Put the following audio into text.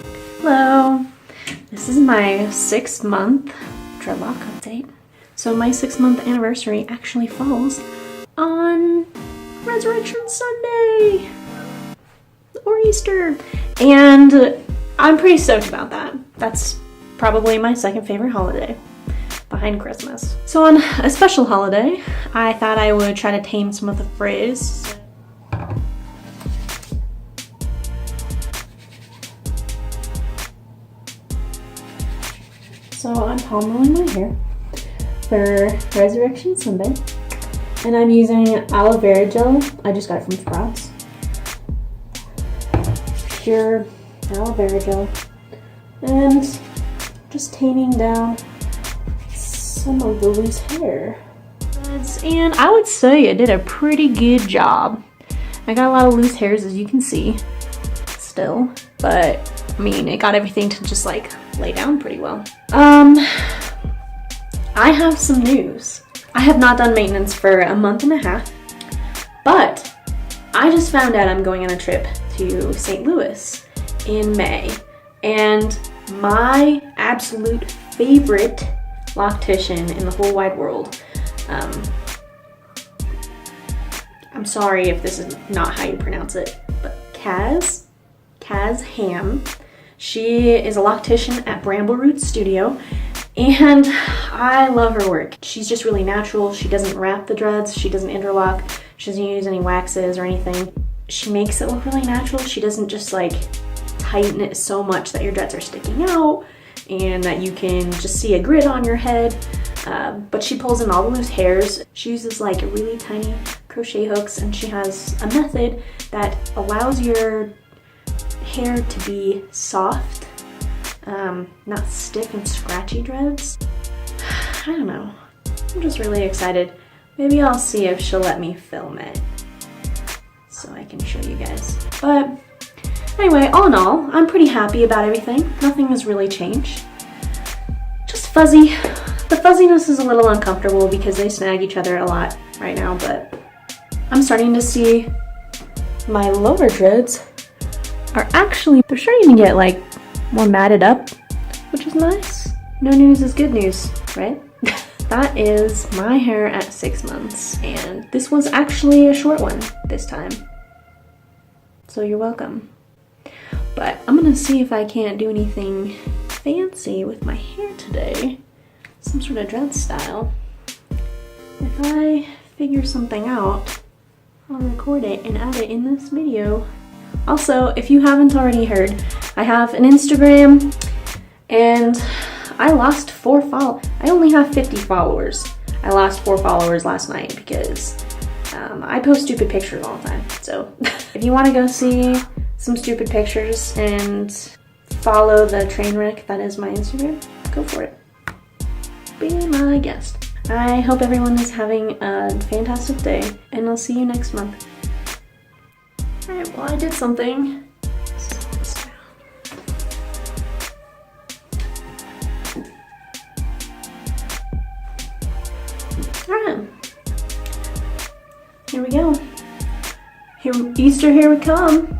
Hello! This is my 6-month dreadlock update. So my 6-month anniversary actually falls on Resurrection Sunday! Or Easter! And I'm pretty stoked about that. That's probably my second favorite holiday, behind Christmas. So on a special holiday, I thought I would try to tame some of the frizz. So I'm palm rolling my hair for Resurrection Sunday, and I'm using aloe vera gel. I just got it from Sprouts. Pure aloe vera gel, and just taming down some of the loose hair. And I would say I did a pretty good job. I got a lot of loose hairs, as you can see, still, but I mean, it got everything to just like lay down pretty well. I have some news. I have not done maintenance for a month and a half, but I just found out I'm going on a trip to St. Louis in May, and my absolute favorite loctician in the whole wide world, I'm sorry if this is not how you pronounce it, but Kajzh Hamm. She is a loctician at Brambleroot Studio, and I love her work. She's just really natural. She doesn't wrap the dreads, she doesn't interlock, she doesn't use any waxes or anything. She makes it look really natural. She doesn't just like tighten it so much that your dreads are sticking out and that you can just see a grid on your head. But she pulls in all the loose hairs. She uses like really tiny crochet hooks, and she has a method that allows your hair to be soft, not stiff and scratchy dreads. I don't know. I'm just really excited. Maybe I'll see if she'll let me film it so I can show you guys. But anyway, all in all, I'm pretty happy about everything. Nothing has really changed. Just fuzzy. The fuzziness is a little uncomfortable because they snag each other a lot right now, but I'm starting to see my lower dreads are actually, they're starting to get like more matted up, which is nice. No news is good news, right? That is my hair at 6 months, and this was actually a short one this time. So you're welcome. But I'm gonna see if I can't do anything fancy with my hair today. Some sort of dread style. If I figure something out, I'll record it and add it in this video. Also, if you haven't already heard, I have an Instagram, and I lost 4 followers. I only have 50 followers. I lost 4 followers last night because I post stupid pictures all the time. So if you want to go see some stupid pictures and follow the train wreck that is my Instagram, go for it. Be my guest. I hope everyone is having a fantastic day, and I'll see you next month. Alright, well, I did something. Alright. Here we go. Easter, here we come.